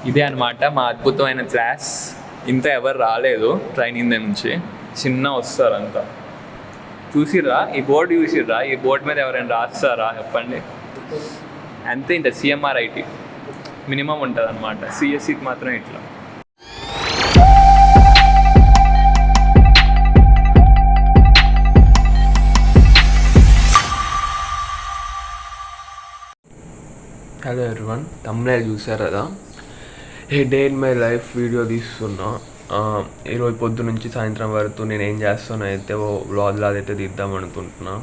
ఇదే అనమాట మా అద్భుతమైన క్లాస్. ఇంత ఎవరు రాలేదు ట్రైనింగ్ నుంచి, చిన్న వస్తారు అంతా. చూసిర్రా ఈ బోర్డు, చూసిర్రా ఈ బోర్డు మీద ఎవరైనా రాస్తారా చెప్పండి. అంతే, ఇంత సిఎంఆర్ ఐటీ మినిమం ఉంటుంది అనమాట. సిఎస్సికి మాత్రం ఇట్లా. హలో ఎవ్రీవన్, థంబ్నెయిల్ చూసారు కదా, a day in my life video తీస్తున్నా. ఈరోజు పొద్దు నుంచి సాయంత్రం వరకు నేను ఏం చేస్తానో అయితే ఓ వ్లాగ్లా అయితే తీద్దాం అనుకుంటున్నా.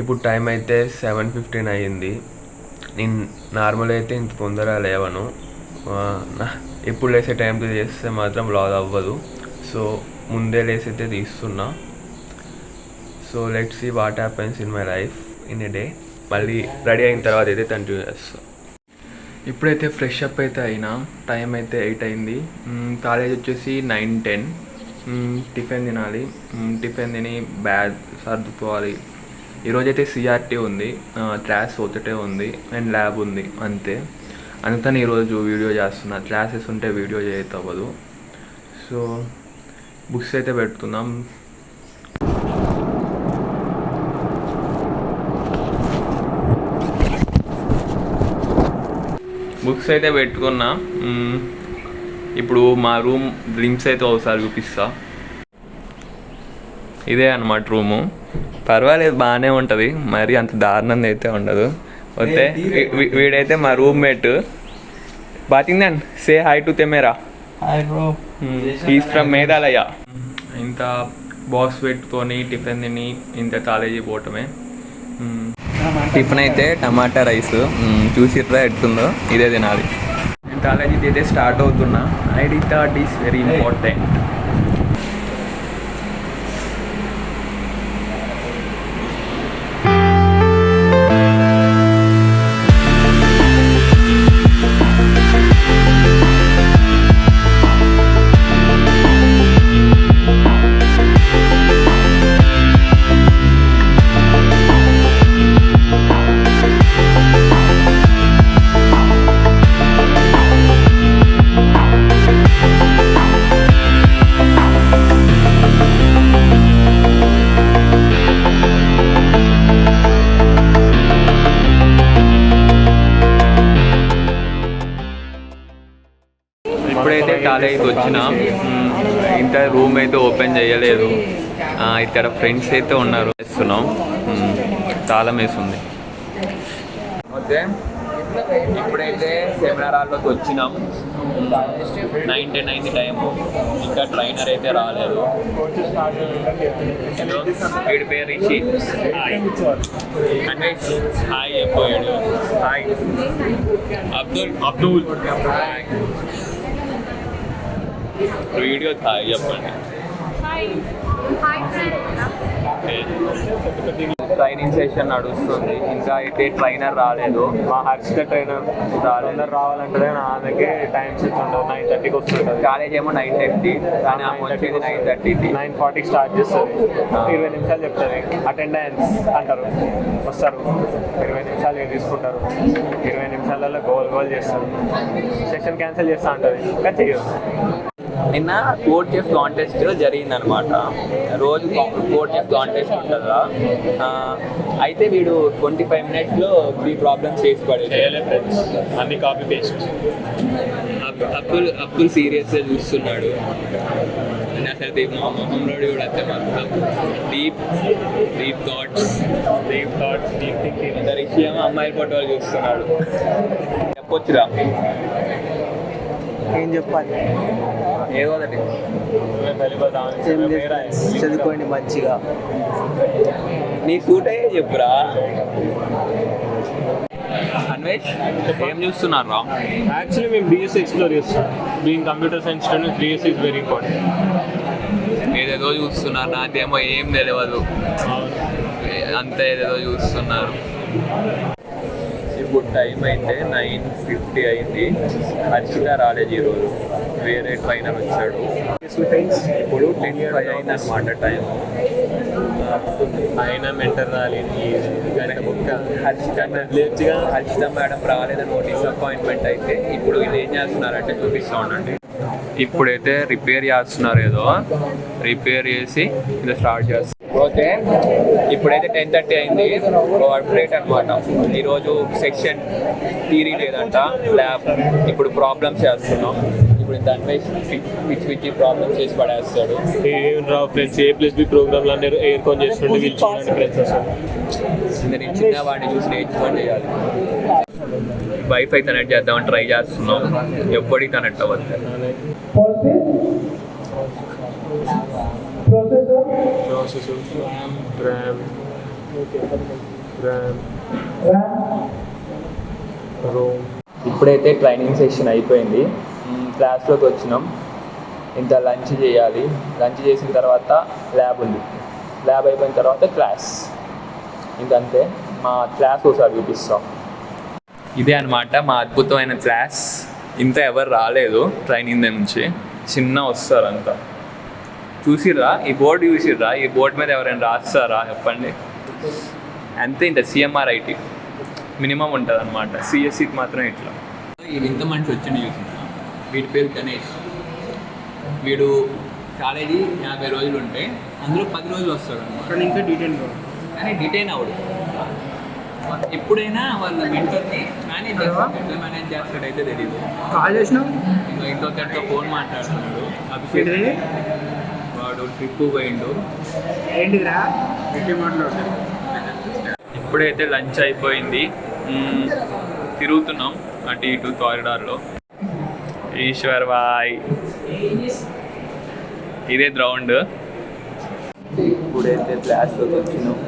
ఇప్పుడు టైం అయితే 7:15 అయ్యింది. నేను నార్మల్ అయితే ఇంత తొందరగా లేవను. ఎప్పుడు లేసే టైంకి చేస్తే మాత్రం వ్లాగ్ అవ్వదు. సో ముందే లేసి అయితే తీస్తున్నా. So let's see what happens in my life in a day. మళ్ళీ రెడీ అయిన తర్వాత అయితే కంటిన్యూ చేస్తాను. ఇప్పుడైతే ఫ్రెష్ అప్ అయితే అయినా, టైం అయితే 8 అయింది. కాలేజ్ వచ్చేసి 9-10. టిఫిన్ తినాలి. టిఫిన్ తిని బ్యాగ్ సర్దుకోవాలి. ఈరోజైతే సిఆర్టీ ఉంది, క్లాస్ ఒకటే ఉంది అండ్ ల్యాబ్ ఉంది అంతే. అందుకని ఈరోజు వీడియో చేస్తున్నా. క్లాసెస్ ఉంటే వీడియో చేయత అవ్వదు. సో బుక్స్ అయితే పెడుతున్నాం. బుక్స్ అయితే పెట్టుకున్నా. ఇప్పుడు మా రూమ్ డ్రింక్స్ అయితే ఒకసారి చూపిస్తా. ఇదే అన్నమాట రూము. పర్వాలేదు, బాగానే ఉంటుంది, మరి అంత దారుణంగా అయితే ఉండదు. వస్తే వీడైతే మా రూమ్మేట్. బాతింగ్ say hi to Temera. Is from Meghalaya. ఇంత బాక్స్ పెట్టుకొని టిఫిన్ తిని ఇంత కాలేజీ పోవటమే. టిఫిన్ అయితే టమాటా రైస్. చూసిర్రా ఎట్టుందో, ఇదే తినాలి. నేను కాలేజీకి అయితే స్టార్ట్ అవుతున్నా. ID card is very important. ఇప్పుడైతే కాలేజీకి వచ్చిన, ఇంత రూమ్ అయితే ఓపెన్ చేయలేదు. ఇక్కడ ఫ్రెండ్స్ అయితే ఉన్నారు, వేస్తున్నాం. తాళం వేస్తుంది. ఓకే, ఇప్పుడైతే సెమినార్ హాల్లోకి వచ్చినాం. 9-10 అయింది టైము. ఇంకా ట్రైనర్ అయితే రాలేదు. వీడి పేరు రిషి. అంటే హాయ్ చెప్పాడు. Hi Abdul. Hi. Video hi చెప్పండి. ట్రైనింగ్ సెషన్ నడుస్తుంది. ఇంకా అయితే ట్రైనర్ రాలేదు. మా హర్షిత ట్రైనర్ రావాలంటే ఆమెకి టైం సెట్ ఉండదు. 9:30కి వస్తుంటుంది. కాలేజ్ ఏమో 9:30, కానీ ఆమె వచ్చేది 9:30. 9:40కి స్టార్ట్ చేస్తుంది. 20 నిమిషాలు చెప్తుంది. అటెండెన్స్ అంటారు, వస్తారు, 20 నిమిషాలు తీసుకుంటారు. 20 నిమిషాలలో గోల్ చేస్తారు. సెషన్ క్యాన్సిల్ చేస్తా అంటుంది, ఇంకా చెయ్యదు. నిన్న కోడ్ చెఫ్ కాంటెస్ట్ జరిగిందనమాట. రోజు కోడ్ చెఫ్ కాంటెస్ట్ ఉంటుందా. అయితే వీడు 25 minutesలో 3 ప్రాబ్లమ్స్ చేసి పడేది. అన్ని కాపీ పేస్ట్. అబ్దుల్ సీరియస్గా చూస్తున్నాడు. అసలు మా మొహంలో కూడా అంతే మొత్తం డీప్ థాట్స్ రిషి ఏమో అమ్మాయిల ఫోటోలు చూస్తున్నాడు. చెప్పొచ్చురా, ఏం చెప్పాలి, ఏదో ఒకటి. చదువుకోండి మంచిగా. నీ సూట్ అయ్యే చెప్పురా. అన్వేష్ ఏం చూస్తున్నారు రా? యాక్చువల్లీ మేము BSc ఎక్స్ప్లోర్ చేస్తాం. Being computer science students BSc is very important. ఏదేదో చూస్తున్నారు, నాకేమో ఏం తెలియదు. అంతా ఏదేదో చూస్తున్నారు. ఇప్పుడు టైం అయితే 9:50 అయింది. హర్షిత రాలేదు ఈరోజు, వేరే ట్రైనర్ వచ్చాడు. ఇప్పుడు 10:05 అయింది అనమాట టైము. ఆయన మెంటర్ రాలేదు గంట బుక్క హర్షిత మేడం రాలేదని డిసప్పాయింట్మెంట్ అయితే ఇప్పుడు వీళ్ళు ఏం చేస్తున్నారంటే చూపిస్తూ ఉండండి. ఇప్పుడైతే రిపేర్ చేస్తున్నారు, ఏదో రిపేర్ చేసి ఇలా స్టార్ట్ చేస్తారు. ఓకే, ఇప్పుడైతే 10:30 అయింది. అప్డేట్ అనమాట. ఈరోజు సెక్షన్ థియరీ లేదంట, ల్యాబ్. ఇప్పుడు ప్రాబ్లమ్స్ చేస్తున్నాం. ఇప్పుడు దానిపై పిచ్చి ప్రాబ్లమ్స్ చేసి పడేస్తాడు. ఏం రావు ఫ్రెండ్స్, A+B ప్రోగ్రామ్లు అందరూ ఎయిర్కాన్ చేస్తుంటే వీళ్ళు చూడండి ఫ్రెండ్స్ అసలు. నేను చిన్న వాడిని చూసి నేర్చుకొని చేయాలి. వైఫై కనెక్ట్ చేద్దామని ట్రై చేస్తున్నాం, ఎప్పటికీ కనెక్ట్ అవ్వదు. ఇప్పుడైతే ట్రైనింగ్ సెషన్ అయిపోయింది, క్లాస్లోకి వచ్చినాం. ఇంత లంచ్ చేయాలి. లంచ్ చేసిన తర్వాత ల్యాబ్ ఉంది. ల్యాబ్ అయిపోయిన తర్వాత క్లాస్. ఇంకంతే. మా క్లాస్ ఒకసారి చూపిస్తాం. ఇదే అనమాట మా అద్భుతమైన క్లాస్. ఇంత ఎవరు రాలేదు ట్రైనింగ్ నుంచి, చిన్న వస్తారు అంతా. చూసిర్రా ఈ బోర్డు? చూసిర్రా ఈ బోర్డు మీద ఎవరైనా రాస్తారా చెప్పండి? అంతే, ఇంత CMRIT మినిమం ఉంటుంది అనమాట. CSCకి మాత్రం ఇట్లా. ఇది ఇంత మనిషి వచ్చింది చూసినా, వీడి పేరు గణేష్. వీడు కాలేజీ 50 రోజులు ఉంటే అందులో 10 రోజులు వస్తాడు అక్కడ. ఇంకా డిటైన్ కాదు, కానీ డిటైన్ అవడు. ఎప్పుడైనా వాళ్ళ మెంటర్ని మేనేజ్ చేస్తాడు. ఎట్లా మేనేజ్ చేస్తాడైతే తెలియదు. కాల్ చేసినావు? ఇంకొకరితో ఫోన్ మాట్లాడుతున్నాడు. అభిషేక్ వాడు ట్రిప్ పోయిండు. ఏంటిరా మాట్లాడు. ఇప్పుడైతే లంచ్ అయిపోయింది, తిరుగుతున్నాం అటు ఇటు కారిడార్లో. ఈశ్వర్ బాయ్, ఇదే గ్రౌండ్. ఇప్పుడైతే క్లాస్లోకి వచ్చినాం.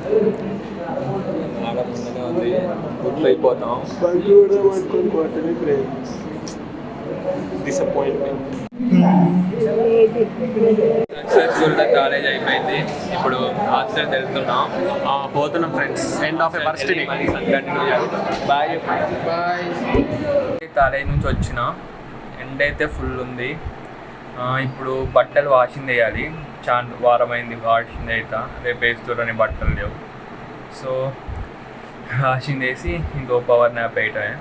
బాగా ముందుగా ఉంది, గుడ్ అయిపోతాం. డిసప్పాయింట్మెంట్. సక్సెస్ఫుల్గా కాలేజ్ అయిపోయింది. ఇప్పుడు హాస్టల్ వెళ్తున్నాం, పోతున్నాం friends. End of a first day. Continue చేస్తాం. Bye bye. కాలేజ్ నుంచి వచ్చిన, ఎండ్ అయితే ఫుల్ ఉంది. ఇప్పుడు బట్టలు వాషింగ్ చేయాలి. చాలా వారం అయింది వాషింగ్ అయితే, రేపు వేస్తురని బట్టలు లేవు. సో వాషింగ్ చేసి ఇంకో పవర్ న్యాప్ వేయటమే.